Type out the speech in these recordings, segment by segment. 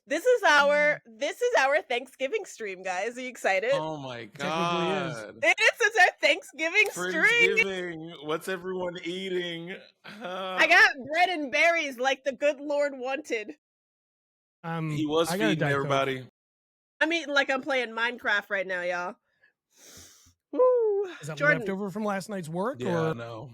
This is our Thanksgiving stream, guys. Are you excited? Oh my Technically is. god. It's our Thanksgiving stream. Friendsgiving. What's everyone eating? I got bread and berries like the good Lord wanted. He was I got a feeding Diet Coke. everybody. I'm eating like I'm playing Minecraft right now, y'all. Woo. Is that Jordan, leftover from last night's work? Yeah, I or know.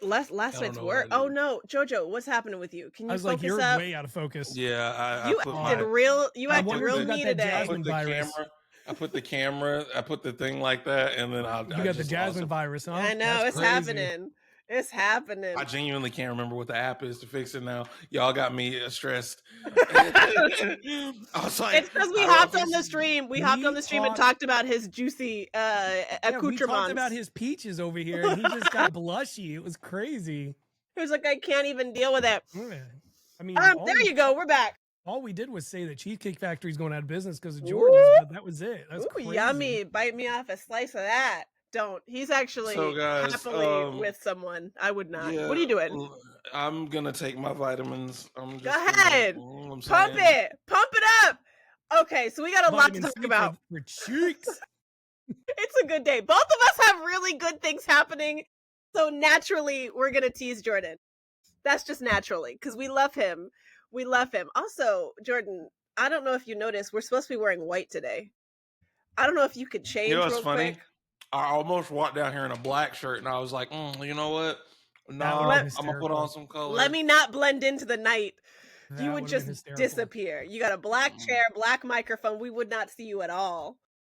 last I don't night's know work. what I Oh did. no, Jojo, what's happening with you? Can I you was like, focus you're up? way out of focus. Yeah, I You put acted my real. You I acted put real the- me got that today. I Jasmine put the virus. camera. I put the camera. I put the thing like that, and then I You got the just Jasmine lost it. virus, huh? I know That's it's crazy. happening. It's happening. I genuinely can't remember what the app is to fix it now. Y'all got me stressed. I was like, It's because we how do I hopped fix on the this? stream. We hopped on the stream and talked- talked about his juicy Yeah, we accoutrements. talked about his peaches over here, and he just got blushy. It was crazy. He was like, I can't even deal with it. Yeah. I mean, There you go. We're back. all we did was say that Cheesecake Factory's going out of business because of Ooh. Jordan's, but that was it. That's Ooh, crazy. yummy. Bite me off a slice of that. Don't. He's actually So, guys, happily with someone. I would not. Yeah, What are you doing? I'm gonna take my vitamins. I'm just Go ahead. You know what I'm Pump saying? it. Pump it up. Okay, so we got a lot to Vitamin talk C about. for cheeks. It's a good day. Both of us have really good things happening. So naturally, we're going to tease Jordan. That's just naturally because we love him. We love him. Also, Jordan, I don't know if you noticed, we're supposed to be wearing white today. I don't know if you could change You know what's real funny? quick. I almost walked down here in a black shirt, and I was like, you know what? That No, would've been I'm gonna put on some color. Let me not blend into the night. That You would would've just been hysterical. disappear. You got a black chair, black microphone. We would not see you at all.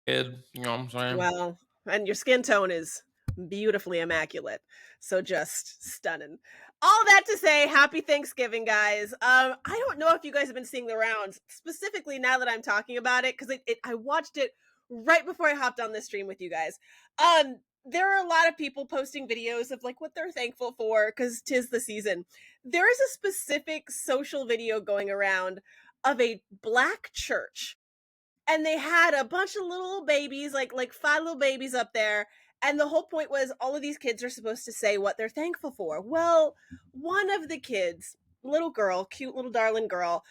Ed, you know what I'm saying? Well, and your skin tone is beautifully immaculate. So just stunning. All that to say, happy Thanksgiving, guys. I don't know if you guys have been seeing the rounds, specifically now that I'm talking about it, because I watched it right before I hopped on this stream with you guys. There are a lot of people posting videos of like what they're thankful for because 'tis the season. There is a specific social video going around of a black church, and they had a bunch of little babies, like 5 little babies up there, and the whole point was all of these kids are supposed to say what they're thankful for. Well, one of the kids, little girl, cute little darling girl,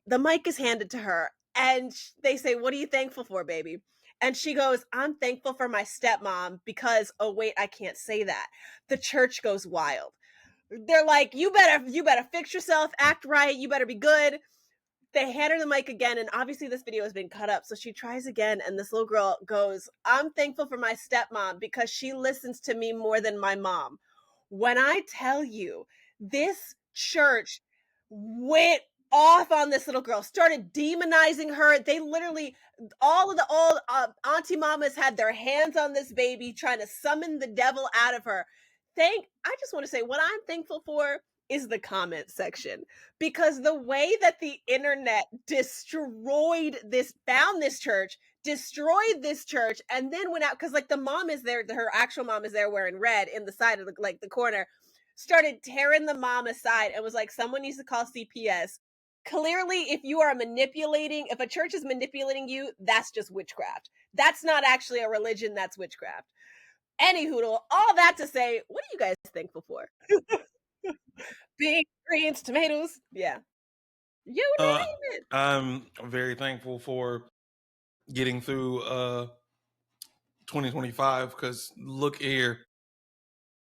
the mic is handed to her, and they say, what are you thankful for, baby? And she goes, I'm thankful for my stepmom because, oh wait, I can't say that. The church goes wild. They're like, you better fix yourself, act right, you better be good. They hand her the mic again, and obviously this video has been cut up, so she tries again, and this little girl goes, I'm thankful for my stepmom because she listens to me more than my mom. When I tell you, this church went off on this little girl, started demonizing her. They literally, all auntie mamas had their hands on this baby, trying to summon the devil out of her. I just want to say what I'm thankful for is the comment section, because the way that the internet found this church, destroyed this church, and then went out, because like the mom is there, her actual mom is there wearing red in the side of the corner, started tearing the mom aside and was like, someone needs to call CPS. Clearly, if a church is manipulating you, that's just witchcraft. That's not actually a religion, that's witchcraft. Anywho, all that to say, what are you guys thankful for? Beans, greens, tomatoes. Yeah. You name it. I'm very thankful for getting through 2025 because look here,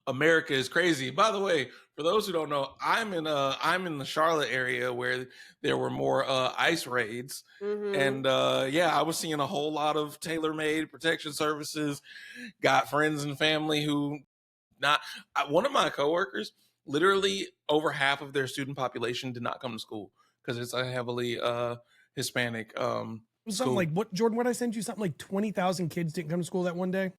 America is crazy. By the way, for those who don't know, I'm in the Charlotte area where there were more ICE raids, and I was seeing a whole lot of tailor-made protection services. Got friends and family who one of my coworkers, literally over half of their student population did not come to school because it's a heavily Hispanic Something school. like what, Jordan? What I sent you? Something like 20,000 kids didn't come to school that one day.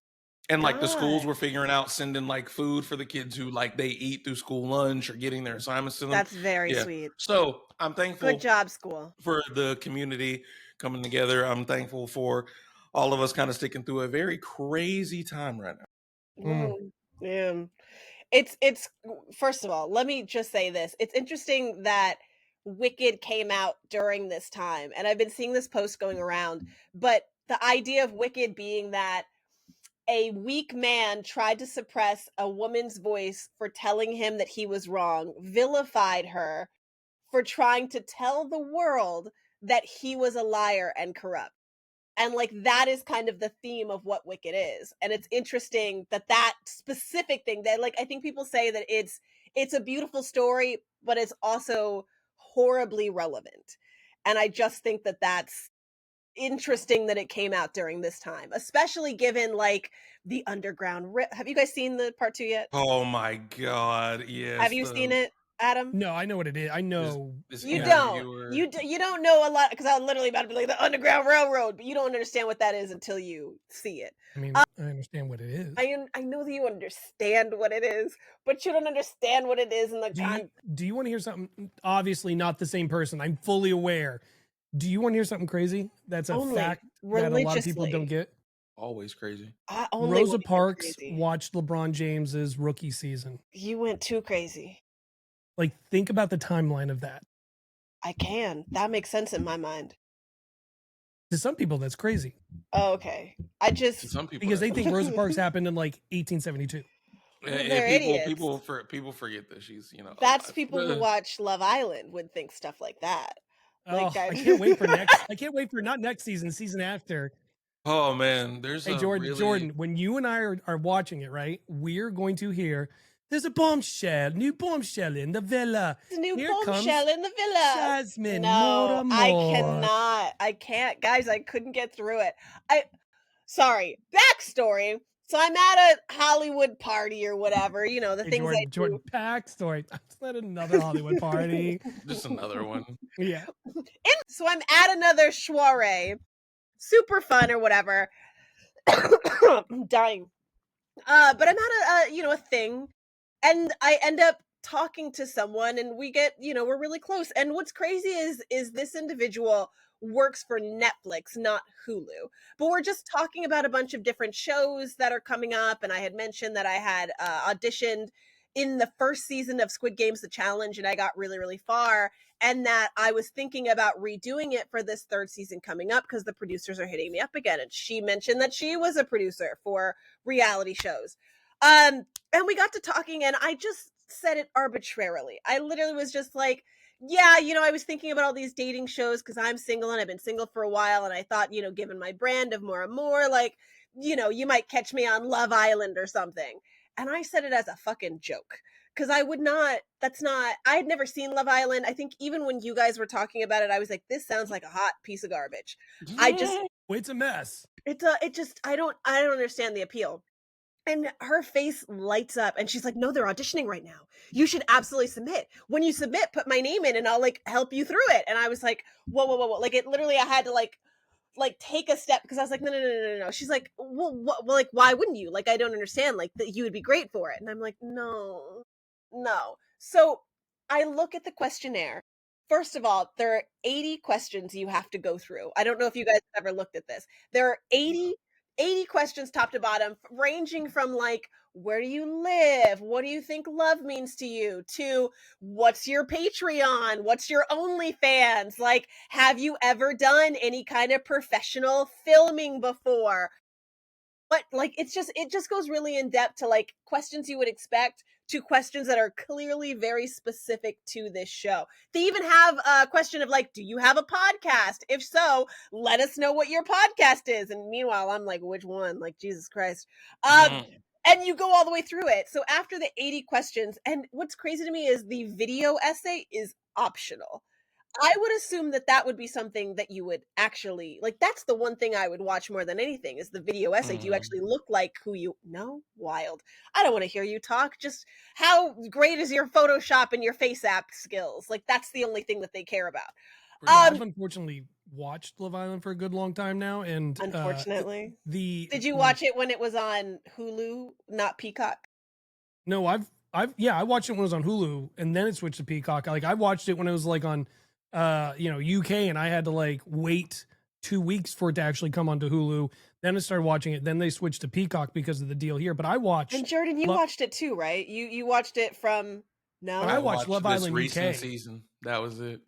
And like the schools were figuring out sending like food for the kids who like they eat through school lunch or getting their assignments to them. That's very sweet. So I'm thankful. Good job, school. For the community coming together. I'm thankful for all of us kind of sticking through a very crazy time right now. Yeah. It's first of all, let me just say this. It's interesting that Wicked came out during this time, and I've been seeing this post going around, but the idea of Wicked being that a weak man tried to suppress a woman's voice for telling him that he was wrong, vilified her for trying to tell the world that he was a liar and corrupt. And like that is kind of the theme of what Wicked is. And it's interesting that that specific thing that like I think people say that it's a beautiful story, but it's also horribly relevant. And I just think that that's interesting that it came out during this time, especially given like the underground have you guys seen the part 2 yet? Oh my God! Have Yes, you seen it, Adam? No, I know what it is. I this know. this You Yeah. don't. interviewer. You don't know a lot because I was literally about to be like the Underground Railroad, but you don't understand what that is until you see it. I mean, I understand what it is. I know that you understand what it is, but you don't understand what it is in the Do you want to hear something? Obviously, not the same person. I'm fully aware. Do you want to hear something crazy? That's a only fact that a lot of people don't religiously. get. Always crazy. I only Rosa when it gets Parks crazy. watched LeBron James's rookie season. You went too crazy. Like, think about the timeline of that. I can. That makes sense in my mind. To some people, that's crazy Oh, okay. I To just some people, because they that's- think Rosa Parks happened in like 1872. they're people idiots. people forget that she's That's alive. people who watch Love Island would think stuff like that. Oh, Like I can't wait for next. I can't wait for not next season, season after. Oh man, there's Hey, a Jordan, really Jordan, when you and I are watching it, right? We're going to hear there's a bombshell, new bombshell in the villa. new Here bombshell comes in the villa. Jasmine No, I Moore. cannot. I can't. Guys, I couldn't get through it. Sorry. Backstory. So I'm at a Hollywood party or whatever, you know, the Hey, things I Jordan, backstory. It's not another Hollywood party. just another one. Yeah. so I'm at another soiree. Super fun or whatever. I'm dying. But I'm at a thing, and I end up talking to someone, and we get, we're really close. And what's crazy is this individual works for Netflix, not Hulu. But we're just talking about a bunch of different shows that are coming up, and I had mentioned that I had auditioned in the first season of Squid Games: The Challenge, and I got really, really far, and that I was thinking about redoing it for this third season coming up because the producers are hitting me up again. And she mentioned that she was a producer for reality shows. And we got to talking, and I just said it arbitrarily. I literally was just like, yeah, I was thinking about all these dating shows because I'm single and I've been single for a while. And I thought, given my brand of more and more, like, you might catch me on Love Island or something. And I said it as a fucking joke because I had never seen Love Island. I think even when you guys were talking about it, I was like, this sounds like a hot piece of garbage. It's a mess. I don't understand the appeal. And her face lights up and she's like, no, they're auditioning right now. You should absolutely submit. When you submit, put my name in and I'll like help you through it. And I was like, whoa, whoa, whoa, whoa. Like it literally, I had to like take a step because I was like, no. She's like, well, like, why wouldn't you? Like, I don't understand. Like that you would be great for it. And I'm like, no. So I look at the questionnaire. First of all, there are 80 questions you have to go through. I don't know if you guys have ever looked at this. There are 80 questions top to bottom, ranging from like, where do you live? What do you think love means to you? To what's your Patreon? What's your OnlyFans? Like, have you ever done any kind of professional filming before? But like, it just goes really in depth to like questions you would expect to questions that are clearly very specific to this show. They even have a question of like, do you have a podcast? If so, let us know what your podcast is. And meanwhile, I'm like, which one? Like, Jesus Christ. And you go all the way through it. So after the 80 questions, and what's crazy to me is the video essay is optional. I would assume that would be something that you would actually like. That's the one thing I would watch more than anything is the video essay. Do you actually look like who you know? Wild. I don't want to hear you talk. Just how great is your Photoshop and your face app skills? Like that's the only thing that they care about. I've unfortunately watched Love Island for a good long time now, and unfortunately, did you like, watch it when it was on Hulu, not Peacock? No, I watched it when it was on Hulu, and then it switched to Peacock. Like I watched it when it was like on UK, and I had to like wait 2 weeks for it to actually come onto Hulu. Then I started watching it. Then they switched to Peacock because of the deal here. But I watched. And Jordan, you watched it too, right? You watched it from no. I watched Love Island recent UK season. That was it.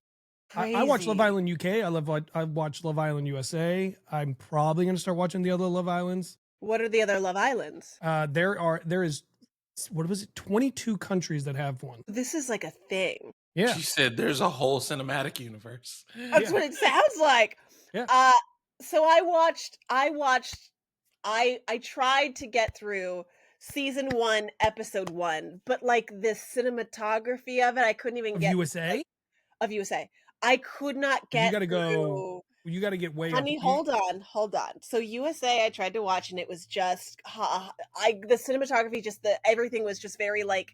I watched Love Island UK. I watched Love Island USA. I'm probably going to start watching the other Love Islands. What are the other Love Islands? There is what was it? 22 countries that have one. This is like a thing. Yeah. She said there's a whole cinematic universe. That's what it sounds like. Yeah. So I tried to get through season 1, episode 1, but like the cinematography of it, I couldn't even Of get USA? of USA. I could not You get gotta go. through. You gotta get way up. Honey, hold on. So USA, I tried to watch, and it was just, the cinematography, just everything was just very like,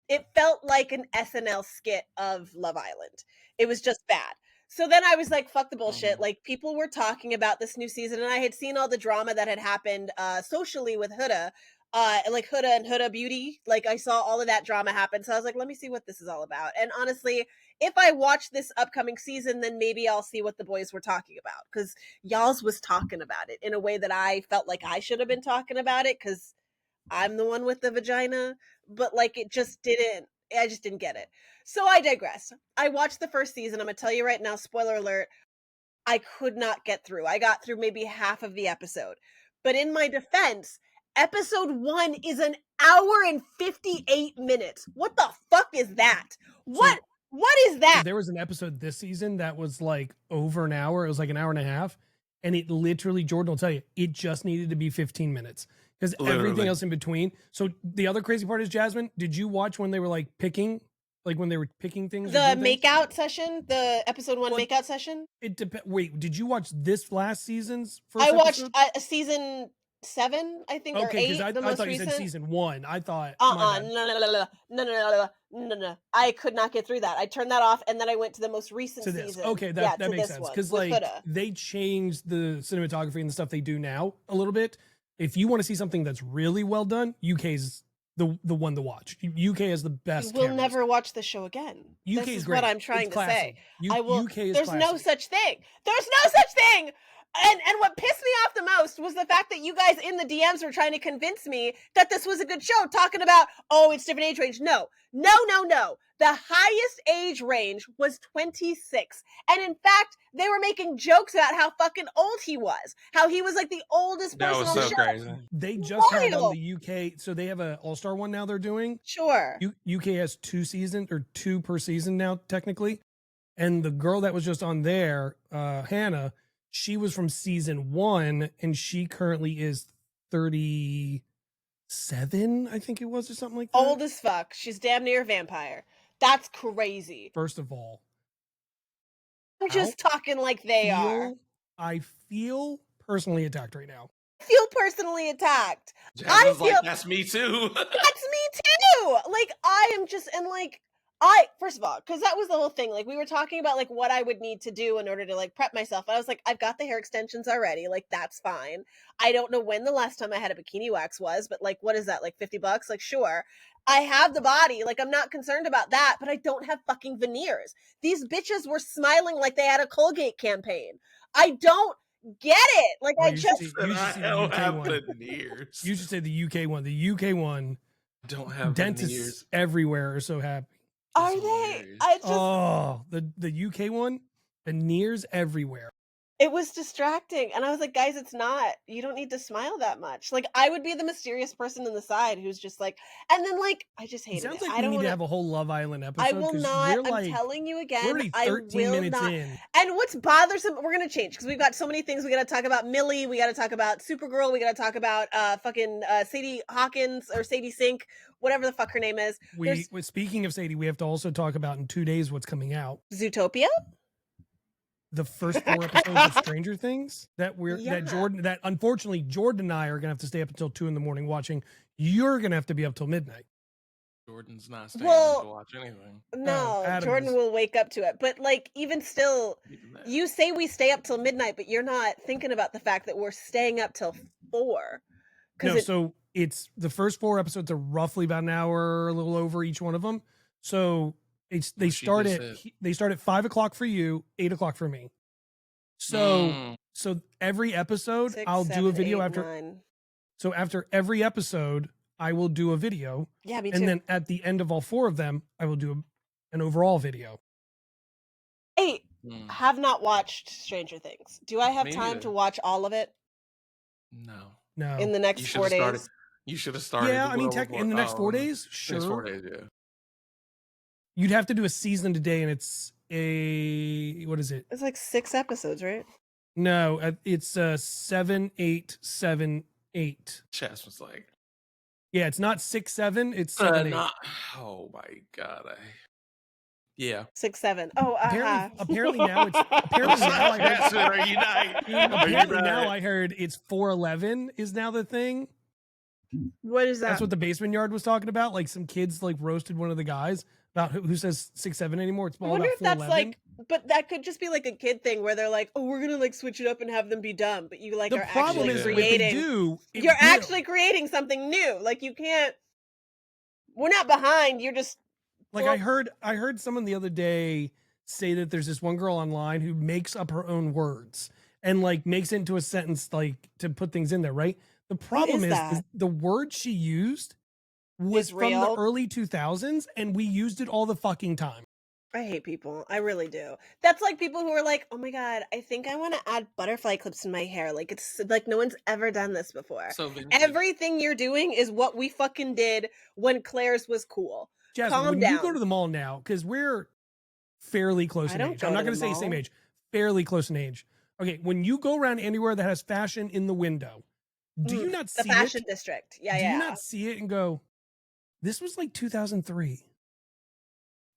it felt like an SNL skit of Love Island. It was just bad. So then I was like, fuck the bullshit. Mhm. Like, people were talking about this new season, and I had seen all the drama that had happened socially with Huda, and like Huda and Huda Beauty. Like, I saw all of that drama happen. So I was like, let me see what this is all about. And honestly, if I watch this upcoming season, then maybe I'll see what the boys were talking about. Because y'all's was talking about it in a way that I felt like I should have been talking about it. Because I'm the one with the vagina, but like I just didn't get it. So I digress. I watched the first season. I'm gonna tell you right now, spoiler alert, I could not get through. I got through maybe half of the episode. But in my defense, episode 1 is an hour and 58 minutes. What the fuck is that? What So what is that? there was an episode this season that was like over an hour. It was like an hour and a half. And it literally, Jordan will tell you, it just needed to be 15 minutes. Because everything Literally. else in between. So the other crazy part is, Jasmine, did you watch when they were like picking? Like when they were picking things? or The doing things? makeout session, the episode 1 Well, makeout session? It depends. Wait, did you watch this last season's first I watched episode? season 7, I think, or Okay, because 8, the I most thought you recent. said season 1. I thought, my bad. No. I could not get through that. I turned that off, and then I went to the most recent To this. season. Okay, Yeah, that to makes this sense. one Because with like Huda. they changed the cinematography and the stuff they do now a little bit. If you want to see something that's really well done, UK's the one to watch. UK has the best. We'll cameras. never watch the show again. UK This is great. what I'm trying It's to say. classy. I will. UK is There's classy. no such thing. There's no such thing. And what pissed me off the most was the fact that you guys in the DMs were trying to convince me that this was a good show, talking about, oh, it's different age range. No. The highest age range was 26. And in fact, they were making jokes about how fucking old he was. How he was like the oldest That person was on the so show. crazy. They just had on Wild. the UK, so they have an all-star one now they're doing. Sure. UK has 2 seasons or 2 per season now, technically. And the girl that was just on there, Hannah, she was from season 1, and she currently is 37, I think it was, or something like that. Old as fuck. She's damn near a vampire. That's crazy. First of all, I'm just talking like they are. I feel personally attacked right now. I feel personally attacked. Jasmine's feel- like, that's me too. That's me too. Like, I am just, and like, first of all, because that was the whole thing. Like, we were talking about like what I would need to do in order to like prep myself. I was like, I've got the hair extensions already. Like, that's fine. I don't know when the last time I had a bikini wax was, but like, what is that? Like $50? Like, sure. I have the body. Like, I'm not concerned about that, but I don't have fucking veneers. These bitches were smiling like they had a Colgate campaign. I don't get it. Like, Oh, I you should just, see the UK have one. veneers. You should say the UK one. The UK one, Don't have dentists veneers. everywhere are so happy. are It's they? hilarious. I just, Oh, the UK one, veneers everywhere. it was distracting. And I was like, guys, it's not. You don't need to smile that much. Like, I would be the mysterious person in the side who's just like, and then like, I just It hated sounds it. like I we don't need want to have a whole Love Island episode. I will 'cause not. We're like, I'm telling you we're again. already I 13 will minutes not. in. And what's bothersome, we're gonna change because we've got so many things. We gotta talk about Millie. We gotta talk about Supergirl. We gotta talk about fucking Sadie Hawkins or Sadie Sink, whatever the fuck her name is. Speaking of Sadie, we have to also talk about in 2 days what's coming out. Zootopia. The first 4 episodes of Stranger Things that Yeah. that unfortunately Jordan and I are gonna have to stay up until 2 in the morning watching. You're gonna have to be up till midnight. Jordan's not staying Well, up to watch anything. No, Adam Jordan is. will wake up to it. But like, even still, Even that. you say we stay up till midnight, but you're not thinking about the fact that we're staying up till 4. No, Because so it's the first 4 episodes are roughly about an hour, a little over each one of them. So they What she start just at said. they start at 5 o'clock for you, 8 o'clock for me. So Mm. so every episode 6, I'll do 7, a video 8, after. 9. So after every episode, I will do a video, Yeah, me too. and then at the end of all 4 of them, I will do an overall video. Hey, Mm. have not watched Stranger Things. Do I have Me time neither. to watch all of it No. No, in the next You 4 should have days? started. You should have started. yeah, I mean, in in the next 4 days, Next 4 sure. days, yeah. You'd have to do a season today, and it's what is it? It's like 6 episodes, right? No, it's 7-8-7-8. Chess was like, Yeah, it's not 6-7. It's 7-8. not. Oh my god. Yeah. 6, 7. Oh, Apparently now it's apparently now I heard, Jasmine, are you not? apparently now I heard it's 411 is now the thing. What is that? That's what the Basement Yard was talking about. Like some kids like roasted one of the guys about who says 6-7 anymore. It's I all wonder about if that's 411. like, but that could just be like a kid thing where they're like, oh, we're gonna like switch it up and have them be dumb, but you like The are problem actually is if they creating. do, it You're will. actually creating something new. Like you can't. We're not behind. You're just Like I heard someone the other day say that there's this one girl online who makes up her own words and like makes it into a sentence like to put things in there, right? The problem is the word she used was from the early 2000s and we used it all the fucking time. I hate people. I really do. That's like people who are like, oh my God, I think I want to add butterfly clips in my hair. Like it's like no one's ever done this before. So vintage. Everything you're doing is what we fucking did when Claire's was cool. Jasmine, Calm when down. you go to the mall now, because we're fairly close in age. I'm not going to say same age, fairly close in age. Okay, when you go around anywhere that has fashion in the window, do you not see the fashion district? Yeah, do you not see it and go, this was like 2003?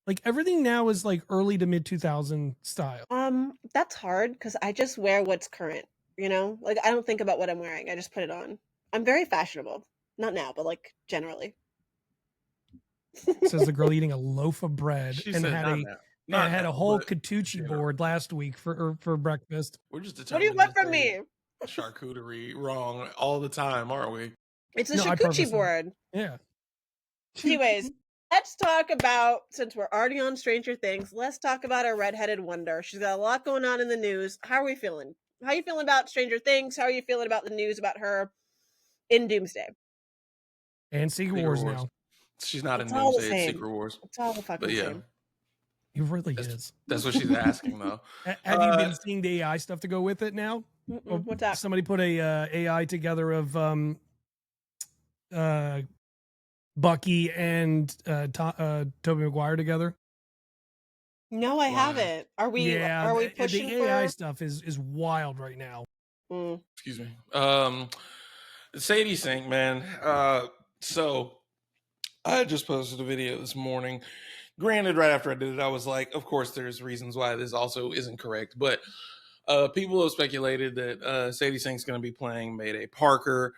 Like everything now is like early to mid 2000 style. That's hard because I just wear what's current, you know? Like I don't think about what I'm wearing. I just put it on. I'm very fashionable. Not now, but like generally. Says the girl eating a loaf of bread She and said had a whole Katuchi board last week for breakfast. We're just What do you want from me? Charcuterie wrong all the time, aren't we? It's a charcuterie board. Yeah. Anyways, let's talk about, since we're already on Stranger Things, let's talk about our redheaded wonder. She's got a lot going on in the news. How are we feeling? How are you feeling about Stranger Things? How are you feeling about the news about her in Doomsday? And Secret Wars now. She's not in Doomsday, it's Secret Wars. It's all the fucking same. It really is. That's what she's asking, though. Have you been seeing the AI stuff to go with it now? What's that? Somebody put a AI together of Bucky and Tobey Maguire together. No, I haven't. Are we? Yeah, are we pushing the AI stuff is wild right now. Excuse me. Sadie Sink, man. So I just posted a video this morning. Granted, right after I did it, I was like, of course, there's reasons why this also isn't correct. But people have speculated that Sadie Sink's going to be playing Mayday Parker.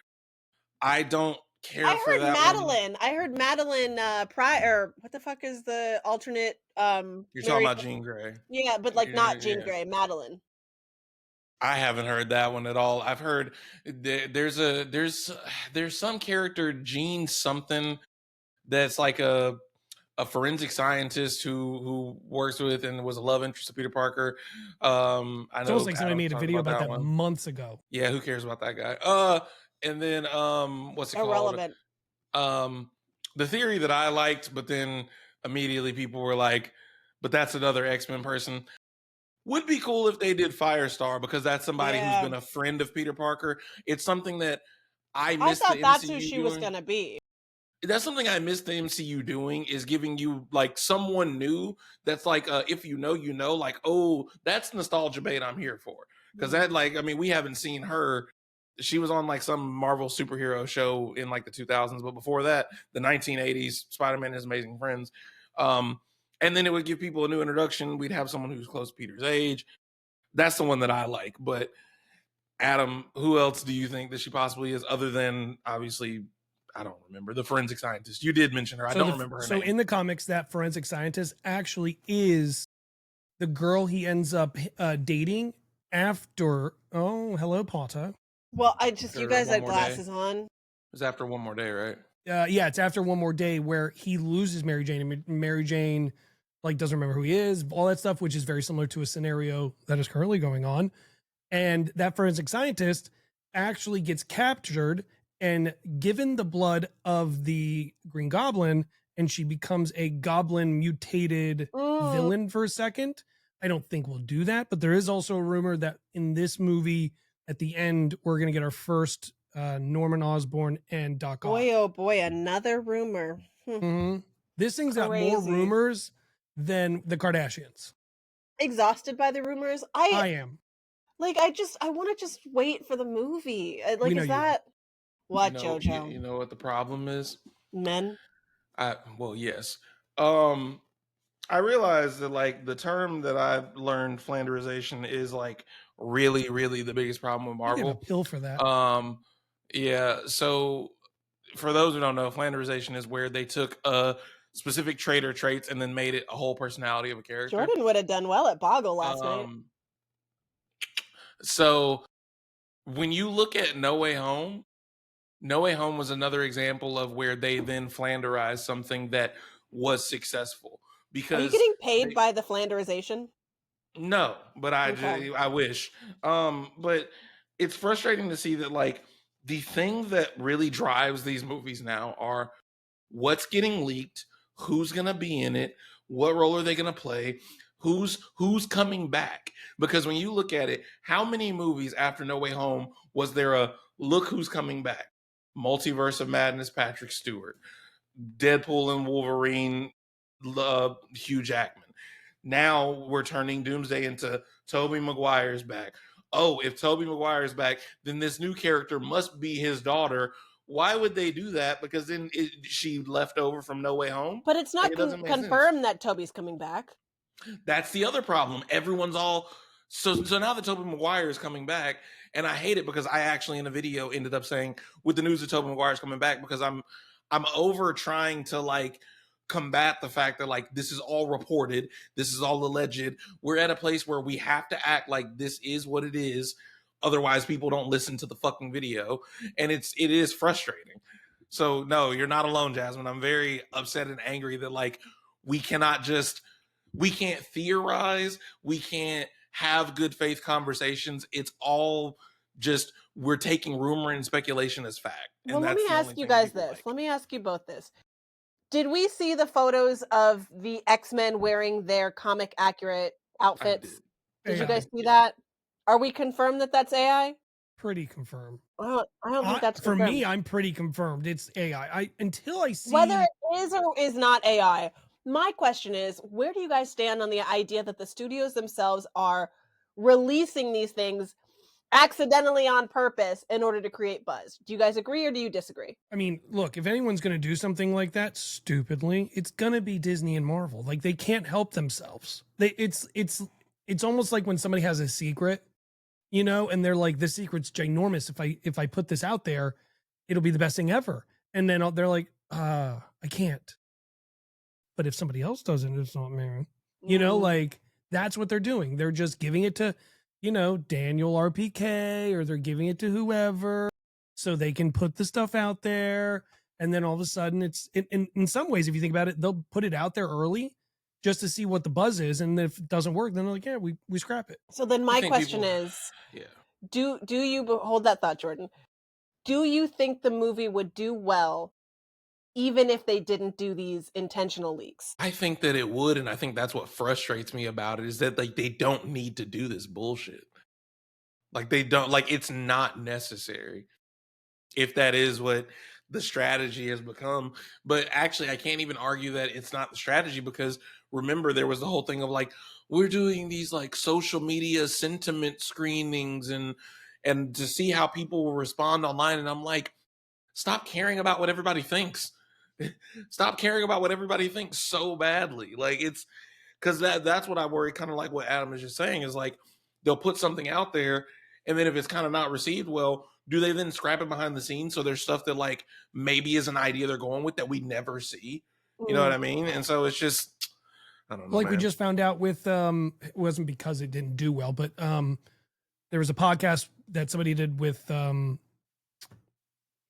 I don't care for that Madeline. one. I heard Madeline Pryor. What the fuck is the alternate? You're talking about Jean Grey. Yeah, but like not Jean Grey, Madeline. I haven't heard that one at all. I've heard there's some character, Jean something, that's like a forensic scientist who works with and was a love interest of Peter Parker. I know it's almost like somebody made a video about that months ago. Yeah, who cares about that guy? And then what's it Irrelevant. called? The theory that I liked, but then immediately people were like, but that's another X-Men person. Would be cool if they did Firestar, because that's somebody who's been a friend of Peter Parker. It's something that I thought that's who she was gonna be. That's something I miss the MCU doing, is giving you like someone new that's like if you know, like, oh, that's nostalgia bait I'm here for. Because that, like, I mean, we haven't seen her. She was on like some Marvel superhero show in like the 2000s, but before that, the 1980s, Spider-Man and His Amazing Friends. And then it would give people a new introduction. We'd have someone who's close to Peter's age. That's the one that I like. But Adam, who else do you think that she possibly is, other than obviously, I don't remember, the forensic scientist? You did mention her. I don't remember her name. So in the comics, that forensic scientist actually is the girl he ends up dating after. Oh, hello, Potter. Well, you guys had glasses on. It's after One More Day, right? Yeah, it's after One More Day where he loses Mary Jane, and Mary Jane like doesn't remember who he is, all that stuff, which is very similar to a scenario that is currently going on. And that forensic scientist actually gets captured and given the blood of the Green Goblin, and she becomes a goblin mutated villain for a second. I don't think we'll do that, but there is also a rumor that in this movie, at the end, we're going to get our first Norman Osborn and Doc Ock. Boy, oh boy, another rumor. This thing's got more rumors than the Kardashians. Exhausted by the rumors. I am. Like, I want to just wait for the movie. Like, We know is you are. that what, You JoJo? know what the problem is? Men? Well, yes. I realized that like the term that I've learned, flanderization, is like really, really the biggest problem with You get a Marvel. pill for that. Yeah. So for those who don't know, flanderization is where they took a specific trait or traits and then made it a whole personality of a character. Jordan would have done well at Boggle last night. So when you look at No Way Home was another example of where they then flanderized something that was successful Are you because getting paid by the flanderization? no, but Okay. I wish. But it's frustrating to see that like the thing that really drives these movies now are what's getting leaked, who's gonna be in it, what role are they gonna play, who's coming back. Because when you look at it, how many movies after No Way Home was there a look who's coming back? Multiverse of Madness, Patrick Stewart, Deadpool and Wolverine, Hugh Jackman. Now we're turning Doomsday into Tobey Maguire's back. Oh, if Tobey Maguire's back, then this new character must be his daughter. Why would they do that? Because then she left over from No Way Home. But it's not Like, it doesn't make sense. confirmed that Toby's coming back. That's the other problem. Everyone's all so now that Tobey Maguire is coming back, and I hate it because I actually in a video ended up saying with the news that Tobey Maguire is coming back because I'm over trying to like combat the fact that like this is all reported, this is all alleged. We're at a place where we have to act like this is what it is, otherwise people don't listen to the fucking video, and it is frustrating. So no, you're not alone, Jasmine. I'm very upset and angry that like we can't theorize, we can't have good faith conversations. It's all just we're taking rumor and speculation as fact. Well, And let me ask you guys this. Let me ask you both this. Did we see the photos of the X-Men wearing their comic accurate outfits? Did you guys see that? Are we confirmed that that's AI? Pretty confirmed. I don't think that's for confirmed. me. I'm pretty confirmed. It's AI. Until I see whether it is or is not AI. My question is, where do you guys stand on the idea that the studios themselves are releasing these things accidentally on purpose in order to create buzz? Do you guys agree or do you disagree? I mean, look, if anyone's going to do something like that stupidly, it's going to be Disney and Marvel. Like they can't help themselves. It's almost like when somebody has a secret, you know, and they're like, this secret's ginormous. If I put this out there, it'll be the best thing ever. And then they're like, I can't. But if somebody else does it, it's not me. You know, like that's what they're doing. They're just giving it to, you know, Daniel RPK, or they're giving it to whoever so they can put the stuff out there. And then all of a sudden it's in some ways, if you think about it, they'll put it out there early just to see what the buzz is. And if it doesn't work, then they're like, yeah, we scrap it. So then my question is, do you hold that thought, Jordan? Do you think the movie would do well even if they didn't do these intentional leaks? I think that it would, and I think that's what frustrates me about it is that like they don't need to do this bullshit. Like they don't, like it's not necessary if that is what the strategy has become. But actually I can't even argue that it's not the strategy because remember there was the whole thing of like we're doing these like social media sentiment screenings and to see how people will respond online, and I'm like, stop caring about what everybody thinks. Stop caring about what everybody thinks so badly. Like it's because that's what I worry, kind of like what Adam is just saying, is like they'll put something out there and then if it's kind of not received well, do they then scrap it behind the scenes? So there's stuff that like maybe is an idea they're going with that we never see. You know what I mean? And so it's just I don't know. Like man. we just found out with it wasn't because it didn't do well, but there was a podcast that somebody did with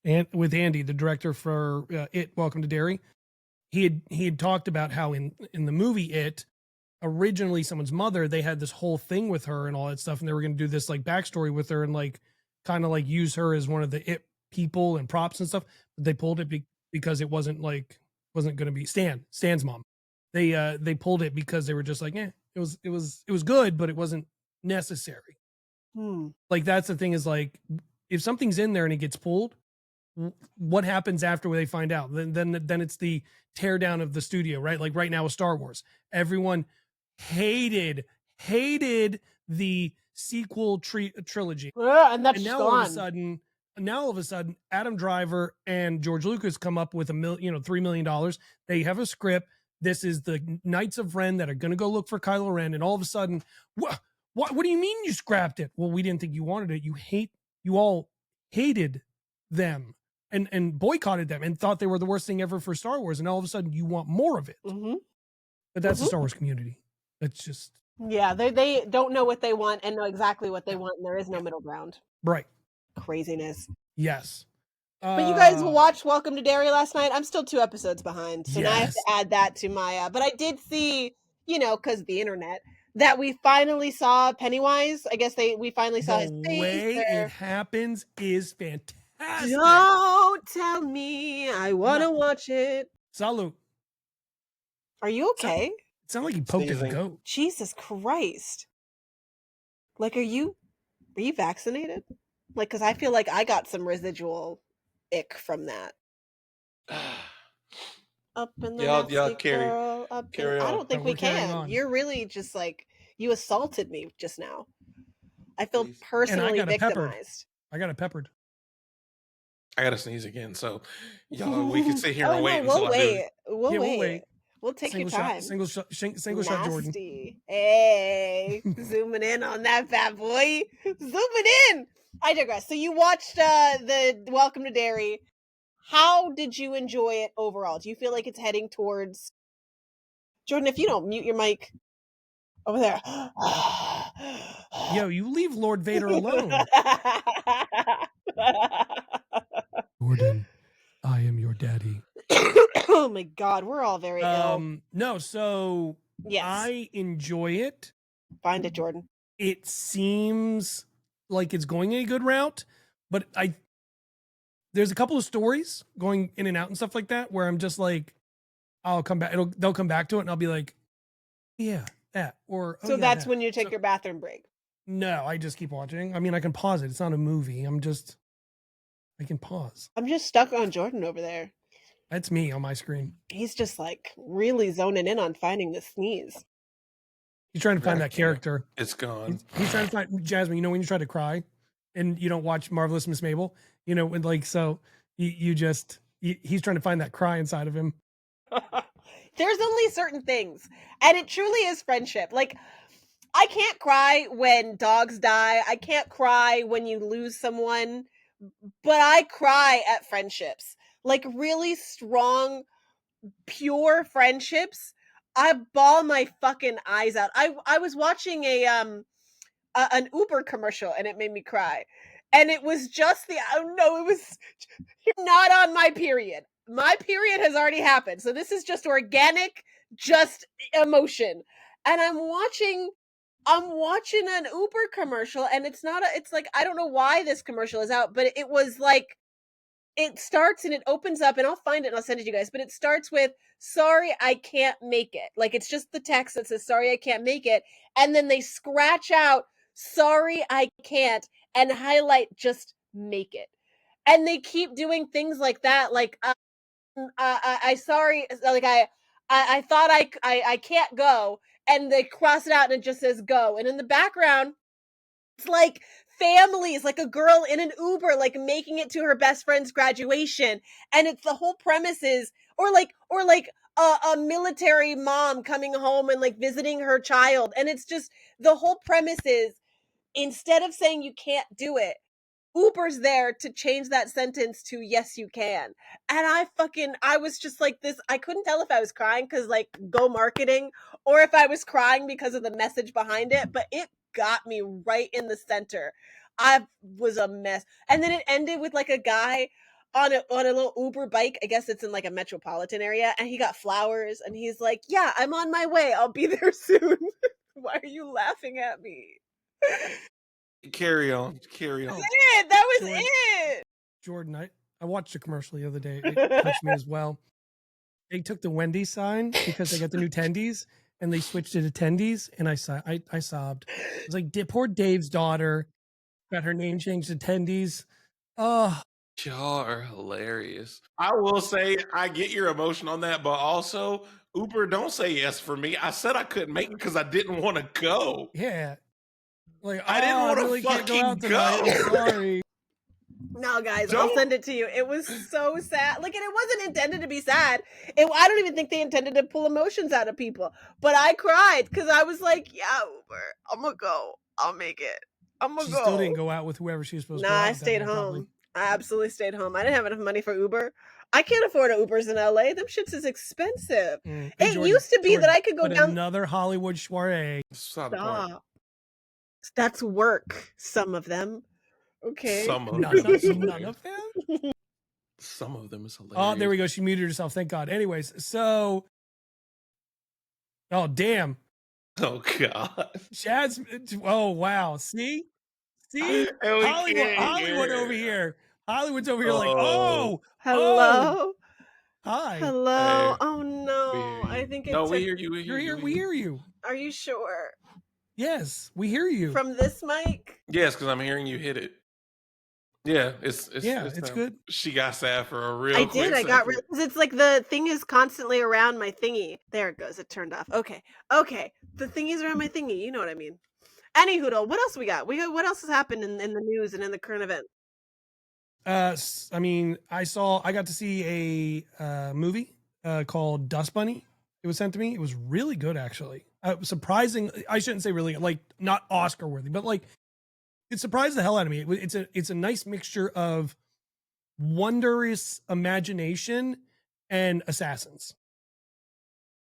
Andy, the director for It, Welcome to Derry. He had talked about how in the movie It, originally someone's mother, they had this whole thing with her and all that stuff, and they were going to do this like backstory with her and like kind of like use her as one of the It people and props and stuff. But they pulled it because it wasn't going to be Stan's mom. They pulled it because they were just like, it was good, but it wasn't necessary. Like that's the thing is like if something's in there and it gets pulled, what happens after they find out? Then it's the tear down of the studio, right? Like right now with Star Wars, everyone hated the sequel trilogy, And that's and just now all of a gone. sudden, Adam Driver and George Lucas come up with $3 million. They have a script. This is the Knights of Ren that are going to go look for Kylo Ren, and all of a sudden, what do you mean you scrapped it? Well, we didn't think you wanted it. You all hated them and boycotted them and thought they were the worst thing ever for Star Wars, and all of a sudden you want more of it. Mm-hmm. But that's the Star Wars community. That's just Yeah, they don't know what they want and know exactly what they want, and there is no middle ground. right. Craziness. Yes. But you guys watched Welcome to Derry last night. I'm still 2 episodes behind, so now I have to Yes. add that to my. But I did see, because the internet, that we finally saw Pennywise. I guess we finally saw his The face. way it happens is fantastic. Don't tell me. I want to watch it. Salute. Are you okay? It sounded like he poked his Sneezing. goat. Jesus Christ. Like, are you vaccinated? Like, because I feel like I got some residual ick from that. Up in the Y'all nasty carry girl, up carry in... I on. don't think No, we we're carrying can. on. You're really just like, you assaulted me just now. I feel Please. personally And I got it peppered. victimized. I got it peppered. I gotta sneeze again, so y'all we can sit here and Oh, wait no, until we'll I do it. wait. We'll Yeah, we'll wait. wait. We'll take Single your time. shot. Single shot, Jordan. Nasty. Hey, zooming in on that bad boy. Zooming in. I digress. So you watched the Welcome to Derry. How did you enjoy it overall? Do you feel like it's heading towards... Jordan, if you don't mute your mic over there. Yo, you leave Lord Vader alone. Jordan, I am your daddy. Oh my God, we're all very ill. No, so Yes. I enjoy it. Find it, Jordan. It seems like it's going a good route, but there's a couple of stories going in and out and stuff like that where I'm just like, I'll come back. They'll come back to it, and I'll be like, yeah, that. Or So that's when you take your bathroom break. No, I just keep watching. I mean, I can pause it. It's not a movie. I can pause. I'm just stuck on Jordan over there. That's me on my screen. He's just like really zoning in on finding the sneeze. He's trying to find that character. It's gone. He's trying to find Jasmine. You know when you try to cry, and you don't watch Marvelous Miss Mabel. You know when he's trying to find that cry inside of him. There's only certain things, and it truly is friendship. Like, I can't cry when dogs die. I can't cry when you lose someone, but I cry at friendships. Like really strong, pure friendships. I bawl my fucking eyes out. I was watching an Uber commercial and it made me cry. And it was just you're not on my period. My period has already happened. So this is just organic, just emotion. And I'm watching an Uber commercial, and it's like, I don't know why this commercial is out, but it was like, it starts and it opens up, and I'll find it and I'll send it to you guys, but it starts with, sorry, I can't make it. Like, it's just the text that says, sorry, I can't make it. And then they scratch out, sorry, I can't, and highlight, just make it. And they keep doing things like that. Like, I sorry, like I thought I can't go, and they cross it out and it just says go. And in the background, it's like families, like a girl in an Uber, like making it to her best friend's graduation. And it's the whole premise is, or like a military mom coming home and like visiting her child. And it's just, the whole premise is, instead of saying you can't do it, Uber's there to change that sentence to yes you can. And I was just like this. I couldn't tell if I was crying because like go marketing, or if I was crying because of the message behind it, but it got me right in the center. I was a mess. And then it ended with like a guy on a little Uber bike. I guess it's in like a metropolitan area, and he got flowers and he's like, yeah, I'm on my way, I'll be there soon. Why are you laughing at me? Carry on. That was it. Jordan, I watched a commercial the other day. It touched me as well. They took the Wendy's sign because they got the new tendies, and they switched it to tendies, and I sobbed. It was like poor Dave's daughter got her name changed to tendies. Oh, Y'all are hilarious. I will say I get your emotion on that, but also Uber, don't say yes for me. I said I couldn't make it because I didn't want to go. Yeah. Like, I didn't I want to really can't go fucking out tonight. I'm go. sorry. No, guys, I'll Don't. send it to you. It was so sad. Like, and it wasn't intended to be sad. I don't even think they intended to pull emotions out of people. But I cried because I was like, yeah, Uber, I'm gonna go. I'll make it. I'm gonna She go. still didn't go out with whoever she was supposed to Nah, go out I with that stayed night, home. probably. I absolutely stayed home. I didn't have enough money for Uber. I can't afford Ubers in LA. Them shits is expensive. Hey, It Jordan, used to be Jordan, that I could go but down. another Hollywood soiree. That's not the point. Stop. That's work. Some of them. Okay. Some of None them. of them? Some of them is hilarious. Oh, there we go. She muted herself. Thank God. Anyways, so. Oh, damn. Oh God. Jasmine. Oh, wow. See? And we Hollywood can't hear. over here. Hollywood's over here like, oh, Hello. hi. Hello. Hey, Oh we no. hear I you. think No, it's we hear you. We hear You're you. here. We hear you. Are you sure? Yes, we hear you. From this mic? Yes, because I'm hearing you hit it. Yeah, it's good. She got sad for a real I quick did. I got second. it's like the thing is constantly around my thingy. There it goes. It turned off. Okay. The thingy's around my thingy. You know what I mean. Anyhoodle, what else we got? What else has happened in the news and in the current event? I mean, I got to see a movie called Dust Bunny. It was sent to me. It was really good, actually. Surprising. I shouldn't say really, like, not Oscar worthy, but like, it surprised the hell out of me. It's a nice mixture of wondrous imagination and assassins.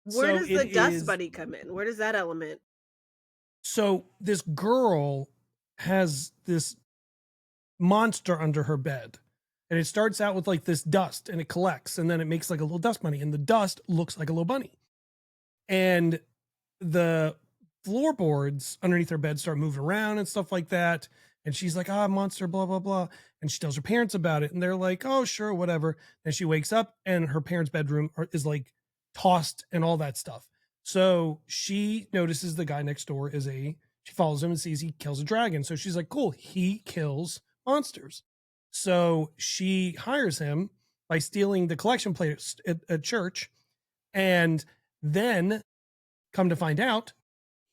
Where does the Dust Bunny come in? Where does that element? So this girl has this monster under her bed, and it starts out with like this dust, and it collects, and then it makes like a little dust bunny, and the dust looks like a little bunny, and the floorboards underneath her bed start moving around and stuff like that. And she's like, monster, blah, blah, blah. And she tells her parents about it. And they're like, oh, sure, whatever. And she wakes up and her parents' bedroom is like tossed and all that stuff. So she notices the guy next door she follows him and sees he kills a dragon. So she's like, cool, he kills monsters. So she hires him by stealing the collection plates at church. And then come to find out,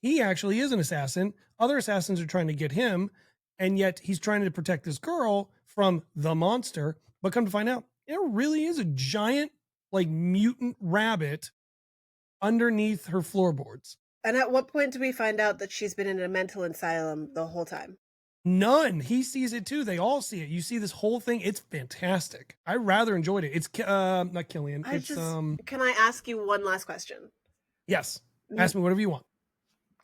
he actually is an assassin. Other assassins are trying to get him. And yet he's trying to protect this girl from the monster. But come to find out, there really is a giant, like, mutant rabbit underneath her floorboards. And at what point do we find out that she's been in a mental asylum the whole time? None. He sees it too. They all see it. You see this whole thing. It's fantastic. I rather enjoyed it. It's not Killian. Can I ask you one last question? Yes. Ask me whatever you want.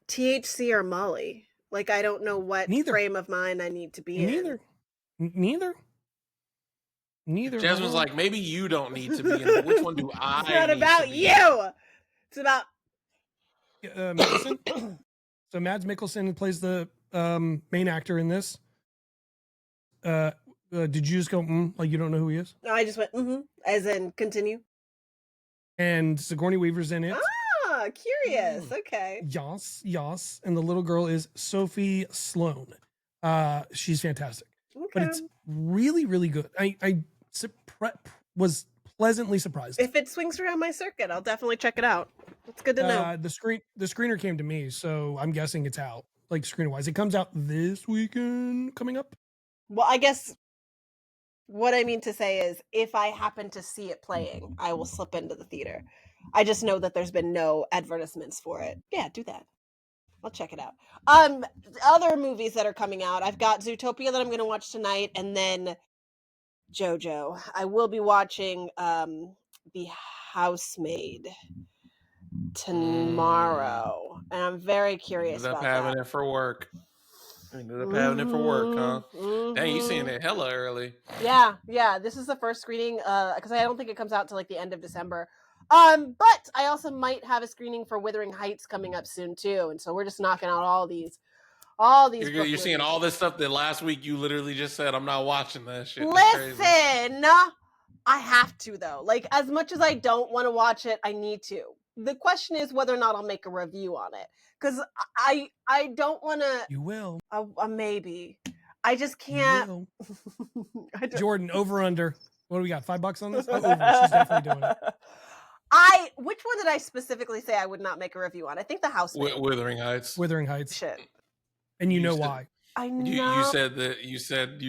THC or Molly? Like, I don't know what frame of mind I need to be in. Neither. Jasmine's like, maybe you don't need to be in it. Which one do I It's not need about to be you. It's about Mikkelsen. So Mads Mikkelsen plays the main actor in this. Did you just go like you don't know who he is? No, I just went as in continue. And Sigourney Weaver's in it. Curious. Okay. Yas. And the little girl is Sophie Sloan. She's fantastic. Okay. But it's really, really good. I was pleasantly surprised. If it swings around my circuit, I'll definitely check it out. It's good to know. The screener came to me, so I'm guessing it's out, like screener wise. It comes out this weekend coming up. Well, I guess what I mean to say is if I happen to see it playing, I will slip into the theater. I just know that there's been no advertisements for it. Yeah, do that. I'll check it out. Other movies that are coming out. I've got Zootopia that I'm going to watch tonight, and then JoJo. I will be watching The Housemaid tomorrow, and I'm very curious about that. Having it for work. Ended up having it for work, huh? Dang, you seeing it hella early. Yeah. This is the first screening because I don't think it comes out till like the end of December. But I also might have a screening for Wuthering Heights coming up soon too, and so we're just knocking out all these. You're seeing all this stuff that last week you literally just said I'm not watching that shit. Listen, I have to though. Like as much as I don't want to watch it, I need to. The question is whether or not I'll make a review on it because I don't want to. You will. Maybe. I just You can't. will. I don't- Jordan, over under. What do we got? $5 on this? Oh, over. She's definitely doing it. Which one did I specifically say I would not make a review on? I think the Housemaid. Wuthering Heights. Wuthering Heights. Shit. And you You know said- why. I know. You said that you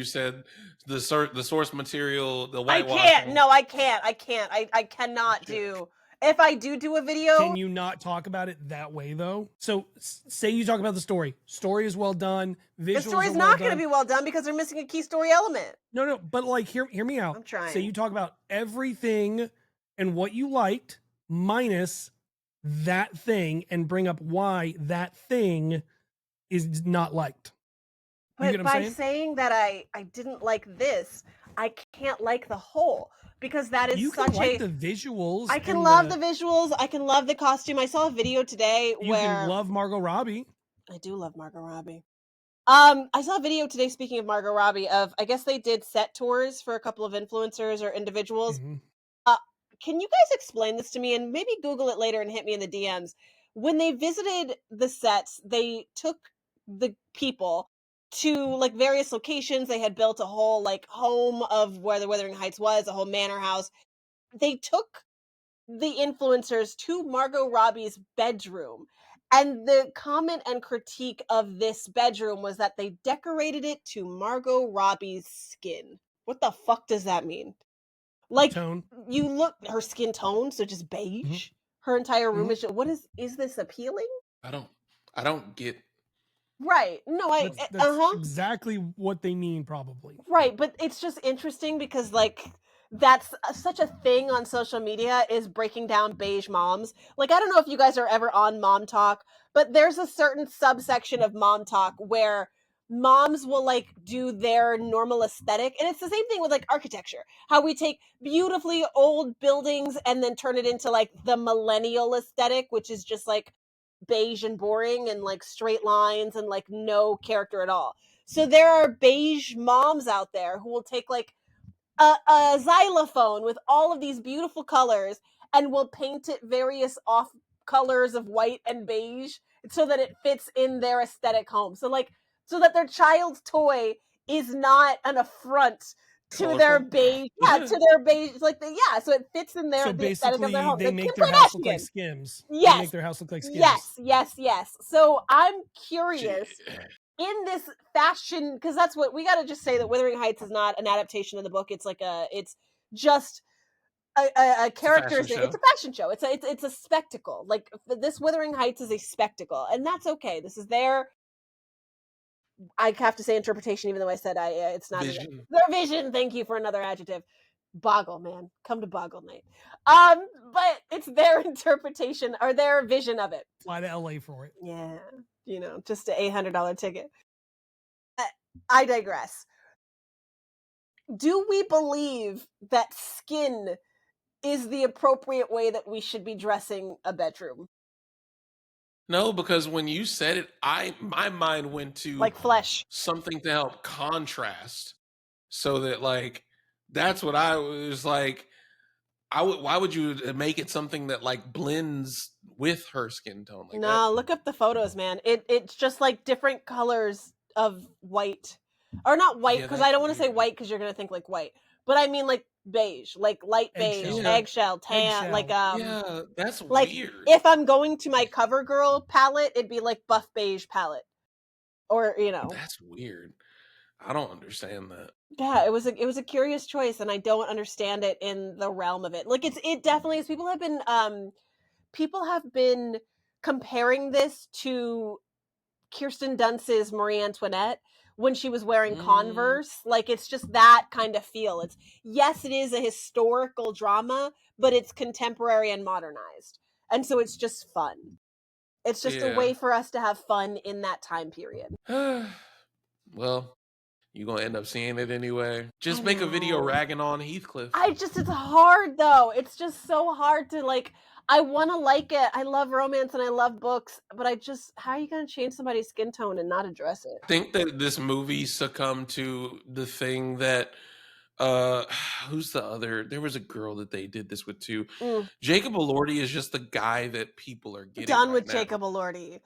said the source material, the I whitewashing. can't. No, I can't. I cannot do. If I do a video, Can you not talk about it that way though? So say you talk about the story. Story is well done. Visuals the story's are not well going to done. be well done because they're missing a key story element. No, but like hear me out. I'm trying. Say you talk about everything and what you liked minus that thing and bring up why that thing is not liked. You But get what I'm by saying? saying that I didn't like this, I can't like the whole because that is You such can like a. the visuals. I can and love the visuals. I can love the costume. I saw a video today You where can love Margot Robbie. I do love Margot Robbie. I saw a video today, speaking of Margot Robbie, of I guess they did set tours for a couple of influencers or individuals. Mhm. Can you guys explain this to me and maybe Google it later and hit me in the DMs? When they visited the sets, they took the people to like various locations. They had built a whole like home of where the Wuthering Heights was, a whole manor house. They took the influencers to Margot Robbie's bedroom. And the comment and critique of this bedroom was that they decorated it to Margot Robbie's skin. What the fuck does that mean? Like, Tone. you look her skin tone, so just beige. Mhm. Her entire room Mhm. is. What is this appealing? I don't get. Right. No, That's exactly what they mean, probably. Right, but it's just interesting because like that's such a thing on social media is breaking down beige moms. Like I don't know if you guys are ever on Mom Talk, but there's a certain subsection of Mom Talk where moms will like do their normal aesthetic, and it's the same thing with like architecture. How we take beautifully old buildings and then turn it into like the millennial aesthetic, which is just like beige and boring and like straight lines and like no character at all. So there are beige moms out there who will take like a xylophone with all of these beautiful colors and will paint it various off colors of white and beige so that it fits in their aesthetic home. So like so that their child's toy is not an affront to their Colorful. beige, to their beige, like so it fits in their So the aesthetic of their basically, home. they Like make Kim their house look like Kardashian. Skims. Yes. They make their house look like Skims. Yes. So I'm curious in this fashion, because that's what we got to just say that Wuthering Heights is not an adaptation of the book. It's like it's just a characteristic. It's a fashion show. It's a spectacle. Like this Wuthering Heights is a spectacle, and that's okay. This is their. I have to say interpretation, even though I said it's not Vision. their vision. Thank you for another adjective. Boggle, man, come to Boggle Night. But it's their interpretation or their vision of it. Fly to LA for it. Yeah, just an $800 ticket. I digress. Do we believe that skin is the appropriate way that we should be dressing a bedroom? No, because when you said it, my mind went to like flesh, something to help contrast, so that like that's what I was like. Why would you make it something that like blends with her skin tone like that? Look up the photos, man. It's just like different colors of white, or not white because I don't want to say white because you're gonna think like white, but I mean like beige, like light beige, eggshell, tan, like yeah, that's like weird. If I'm going to my CoverGirl palette, it'd be like buff beige palette, or that's weird. I don't understand that. Yeah, it was a curious choice, and I don't understand it in the realm of it. Like it definitely is. People have been comparing this to Kirsten Dunst's Marie Antoinette when she was wearing Converse. Like it's just that kind of feel. It is a historical drama, but it's contemporary and modernized. And so it's just fun. It's just a way for us to have fun in that time period. Well, you're going to end up seeing it anyway. Just make a video ragging on Heathcliff. It's hard though. It's just so hard to like, I want to like it. I love romance and I love books, but how are you going to change somebody's skin tone and not address it? I think that this movie succumbed to the thing that, who's the other? There was a girl that they did this with too. Jacob Elordi is just the guy that people are getting done right with now. Jacob Elordi.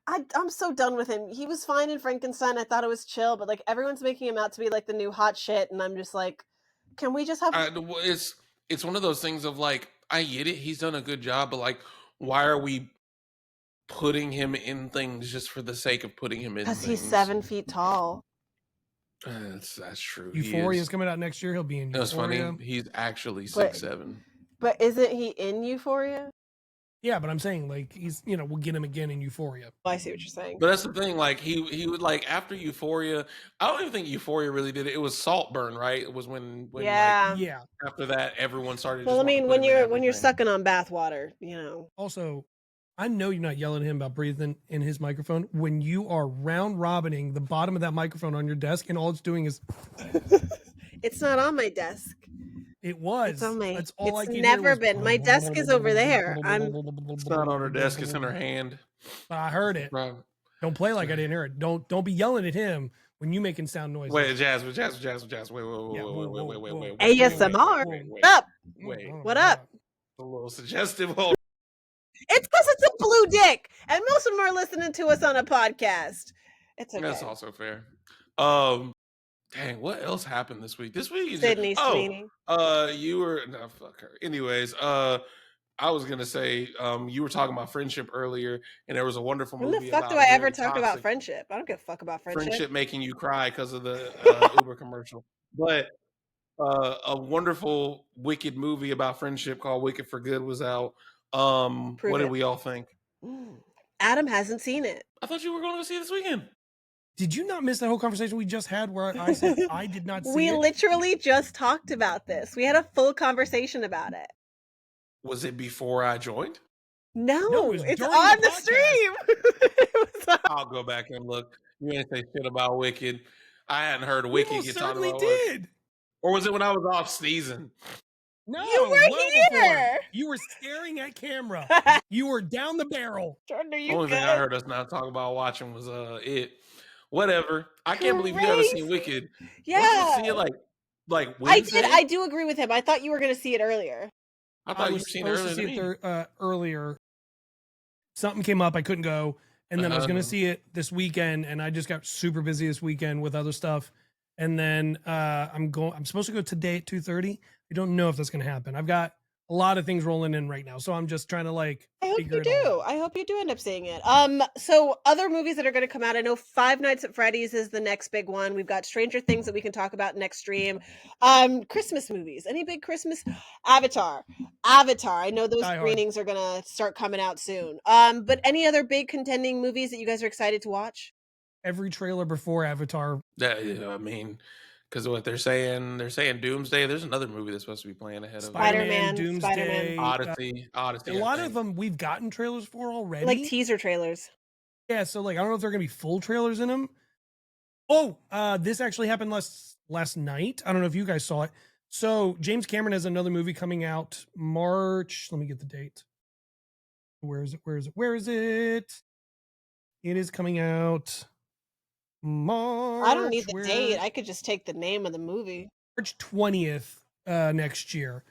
I'm so done with him. He was fine in Frankenstein. I thought it was chill, but like everyone's making him out to be like the new hot shit, and I'm just like, can we just have? It's one of those things of like, I get it. He's done a good job, but like, why are we putting him in things just for the sake of putting him in things? Because he's 7 feet tall. That's true. Euphoria is coming out next year. He'll be in That's Euphoria. funny. He's actually 6'7". But isn't he in Euphoria? Yeah, but I'm saying like he's we'll get him again in Euphoria. Oh, I see what you're saying. But that's the thing. Like he would like after Euphoria. I don't even think Euphoria really did it. It was Saltburn, right? It was when Yeah. Like, yeah. After that, everyone started. Well, just I mean, wanting to put him in when you're everything. sucking on bathwater, Also, I know you're not yelling at him about breathing in his microphone when you are round robining the bottom of that microphone on your desk, and all it's doing is. It's not on my desk. It was. It's on my. That's all I It's could never hear was, been. My desk is over there. It's not on her desk. It's in her hand. I heard it. Right. Don't play like I didn't hear it. Don't be yelling at him when you making sound noises. Wait, Jasmine. Wait. ASMR. What up? What up? A little suggestive. It's because it's a blue dick, and most of them are listening to us on a podcast. It's okay. That's also fair. Dang, what else happened this week? This week is Sydney Sweeney. You were fuck her. Anyways, I was gonna say, you were talking about friendship earlier, and there was a wonderful movie. When the fuck do I ever talk about friendship? I don't give a fuck about friendship. Friendship making you cry because of the Uber commercial, but a wonderful wicked movie about friendship called Wicked for Good was out. What did we all think? Adam hasn't seen it. I thought you were going to see it this weekend. Did you not miss the whole conversation we just had where I said I did not see it? We literally just talked about this. We had a full conversation about it. Was it before I joined? No, it's on the stream. I'll go back and look. You ain't say shit about Wicked. I hadn't heard of Wicked get talked about. Did. Or was it when I was off sneezing? No, you were here. You were staring at camera. You were down the barrel. The only thing I heard us not talk about watching was it. Whatever. I can't believe you haven't seen Wicked. Yeah. See it like Wednesday? I do agree with him. I thought you were going to see it earlier. I thought you'd seen it earlier. Something came up. I couldn't go. And then I was going to see it this weekend, and I just got super busy this weekend with other stuff. And then I'm supposed to go today at 2:30. I don't know if that's going to happen. I've got a lot of things rolling in right now, so I'm just trying to I hope you do. I hope you do end up seeing it. So other movies that are going to come out. I know Five Nights at Freddy's is the next big one. We've got Stranger Things that we can talk about next stream. Christmas movies. Any big Christmas? Avatar. I know those screenings are going to start coming out soon. But any other big contending movies that you guys are excited to watch? Every trailer before Avatar. I mean, because what they're saying Doomsday. There's another movie that's supposed to be playing ahead of Spider-Man, Doomsday, Odyssey. A lot of them we've gotten trailers for already, like teaser trailers. Yeah, so like I don't know if they're gonna be full trailers in them. Oh, this actually happened last night. I don't know if you guys saw it. So James Cameron has another movie coming out March. Let me get the date. Where is it? It is coming out March. I don't need the date. I could just take the name of the movie. March 20th next year.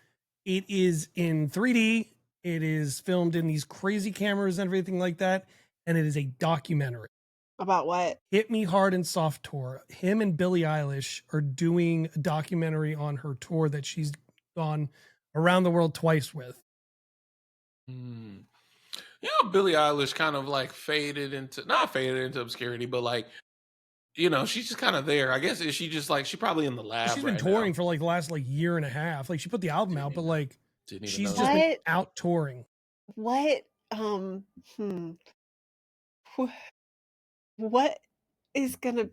It is in 3D. It is filmed in these crazy cameras and everything like that. And it is a documentary. About what? Hit Me Hard and Soft Tour. Him and Billie Eilish are doing a documentary on her tour that she's gone around the world twice with. You know, Billie Eilish kind of like not faded into obscurity, but like, you know, she's just kind of there. I guess she just like, she's probably in the lab. She's been touring for like the last like year and a half. Like she put the album out, but like she's just been out touring. What? What is gonna?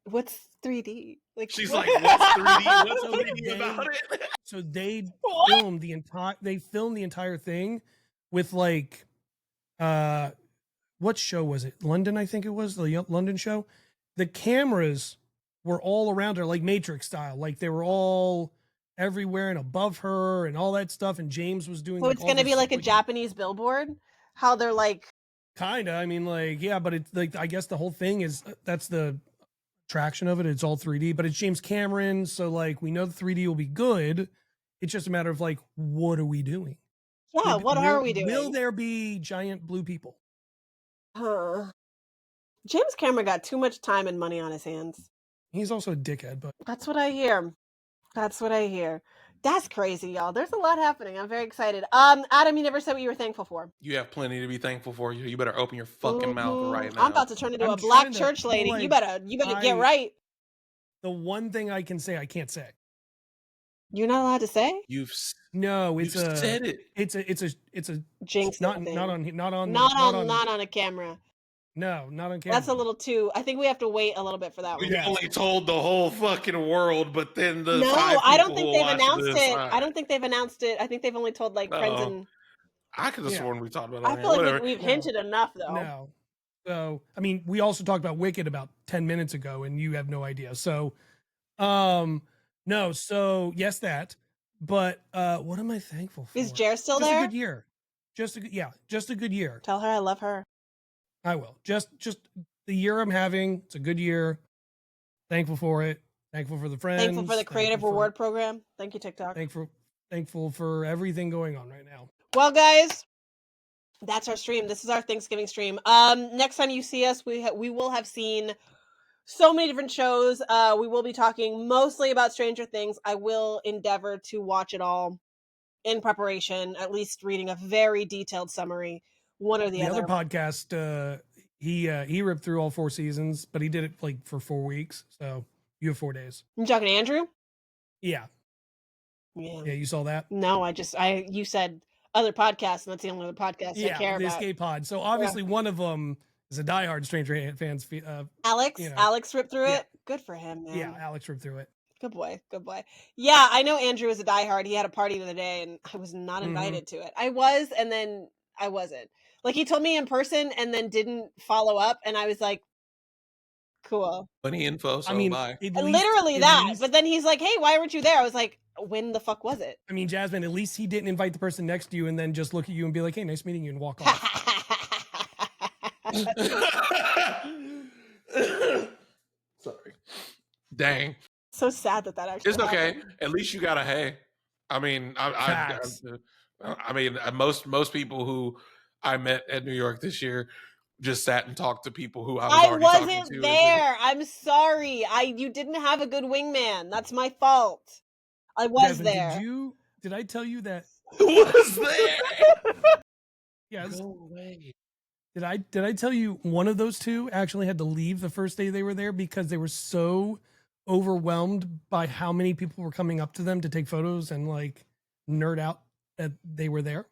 What's 3D? Like she's like, what's 3D? What's 3D about it? So they filmed the entire thing with like, what show was it? London, I think it was the London show. The cameras were all around her, like Matrix style. Like they were all everywhere and above her and all that stuff. And James was doing. So it's going to be like a Japanese billboard. How they're like. Kinda. I mean, like, yeah, but it's like, I guess the whole thing is that's the attraction of it. It's all 3D, but it's James Cameron. So like, we know the 3D will be good. It's just a matter of like, what are we doing? Yeah. What are we doing? Will there be giant blue people? Huh. James Cameron got too much time and money on his hands. He's also a dickhead, but That's what I hear. That's what I hear. That's crazy, y'all. There's a lot happening. I'm very excited. Adam, you never said what you were thankful for. You have plenty to be thankful for. You better open your fucking mouth right now. I'm about to turn into I'm a black trying to- church lady. like, you better get right. The one thing I can say, I can't say. You're not allowed to say? No, You've said it. It's a jinx. not thing. on a camera. No, not on camera. That's a little too. I think we have to wait a little bit for that one. You only told the whole fucking world, but then the No, five I don't people think who they've watch announced this, it. I don't think they've announced it. I think they've only told like friends and. I could have sworn we talked about I that. feel like we've hinted enough though. No. So, I mean, we also talked about Wicked about 10 minutes ago and you have no idea. So, no, so yes, that. But what am I thankful for? Is Jer still just there? A good year. Just a good year. Tell her I love her. I will. Just the year I'm having. It's a good year. Thankful for it. Thankful for the friends. Thankful for the creative reward program. Thank you, TikTok. Thankful for everything going on right now. Well, guys, that's our stream. This is our Thanksgiving stream. Next time you see us, we will have seen so many different shows. We will be talking mostly about Stranger Things. I will endeavor to watch it all in preparation, at least reading a very detailed summary, one or the other. The other podcast, he ripped through all 4 seasons, but he did it like for 4 weeks. So you have 4 days. You talking to Andrew? Yeah. Yeah. Yeah, you saw that? No, you said other podcasts, and that's the only other podcast I care the about. Escape Pod. So obviously one of them is a diehard Stranger fans. Alex? Alex ripped through it? Good for him, man. Yeah, Alex ripped through it. Good boy. Yeah, I know Andrew is a diehard. He had a party the other day, and I was not invited to it. I was, and then I wasn't. Like, he told me in person and then didn't follow up, and I was like, cool. Funny info, so bye. Literally that. But then he's like, hey, why weren't you there? I was like, when the fuck was it? I mean, Jasmine, at least he didn't invite the person next to you and then just look at you and be like, hey, nice meeting you, and walk off. Sorry. Dang. So sad that actually It's okay. happened. At least you got a hey. I mean, I mean, most people who I met at New York this year just sat and talked to people who I wasn't there. I'm sorry. You didn't have a good wingman. That's my fault. I was Jasmine, there. Did I tell you that? Who was there? Yes. Go away. Did I tell you one of those two actually had to leave the first day they were there because they were so overwhelmed by how many people were coming up to them to take photos and like nerd out that they were there?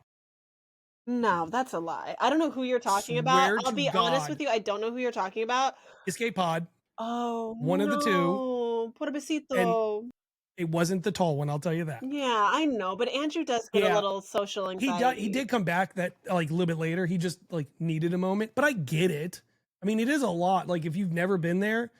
No, that's a lie. I don't know who you're talking about. I'll be honest with you. I don't know who you're talking about. Escape Pod. Oh, one of the two. Por besito. And it wasn't the tall one, I'll tell you that. Yeah, I know, but Andrew does get a little social anxiety. He did come back that like a little bit later. He just like needed a moment, but I get it. I mean, it is a lot. Like if you've never been there,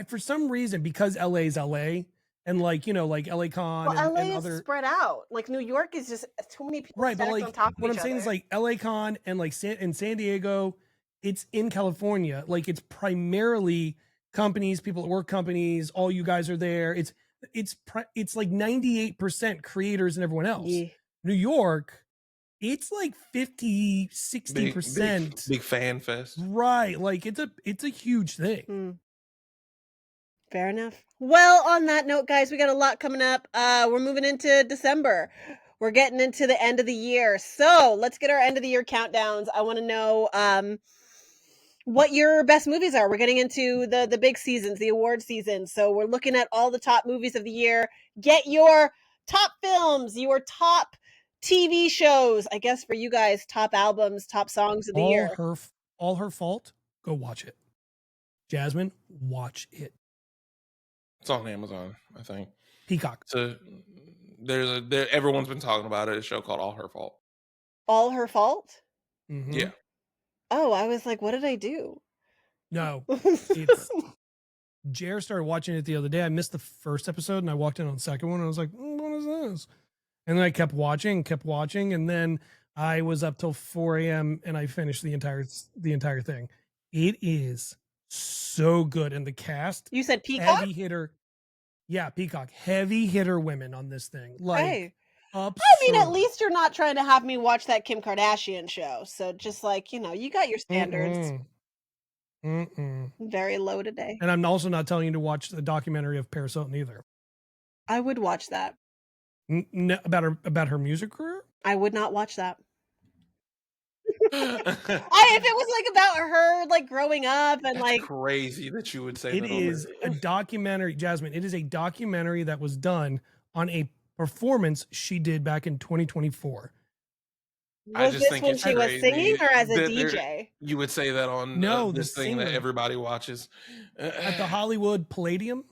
for some reason, because LA is LA and like, you know, like LA Con and LA is spread out. Like New York is just too many people. Right, but like on top of what I'm saying is like LA Con and like in San Diego, it's in California. Like it's primarily companies, people that work companies, all you guys are there. It's like 98% creators and everyone else. Yeah. New York, it's like 50-60%. Big fan fest. Right. Like it's a huge thing. Fair enough. Well, on that note, guys, we got a lot coming up. We're moving into December. We're getting into the end of the year. So let's get our end of the year countdowns. I want to know what your best movies are. We're getting into the big seasons, the award seasons. So we're looking at all the top movies of the year. Get your top films, your top TV shows. I guess for you guys, top albums, top songs of the year. All Her Fault. Go watch it. Jasmine, watch it. It's on Amazon, I think. Peacock. So everyone's been talking about it. A show called All Her Fault. All Her Fault? Mm-hmm. Yeah. Oh, I was like, what did I do? No. Jer started watching it the other day. I missed the first episode and I walked in on the second one and I was like, what is this? And then I kept watching. And then I was up till 4 a.m. and I finished the entire thing. It is so good. And the cast. You said Peacock? Heavy hitter. Yeah, Peacock. Heavy hitter women on this thing. Like, hey. Absurd. I mean, at least you're not trying to have me watch that Kim Kardashian show. So just like, you know, you got your standards. Very low today. And I'm also not telling you to watch the documentary of Paris Hilton either. I would watch that. About her music career? I would not watch that. If it was like about her like growing up and That's like crazy that you would say It that is on a documentary, Jasmine. It is a documentary that was done on a performance she did back in 2024. I was just this think when it's she was singing crazy or as a that DJ? you would say that on No, the this thing that singer. everybody watches. At the Hollywood Palladium.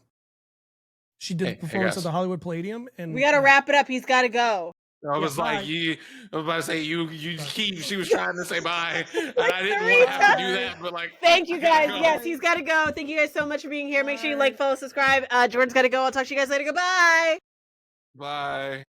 She did the Hey, performance guys. at the Hollywood Palladium, and We gotta wrap it up. He's gotta go. I was Yeah, like, bye. I was about to say you keep. She was trying to say bye, and Like I didn't 3 want to have to do times. that. But like, Thank you I gotta guys. go. Yes, he's gotta go. Thank you guys so much for being here. Make sure you like, Bye. follow, subscribe. Jordan's gotta go. I'll talk to you guys later. Goodbye. Bye.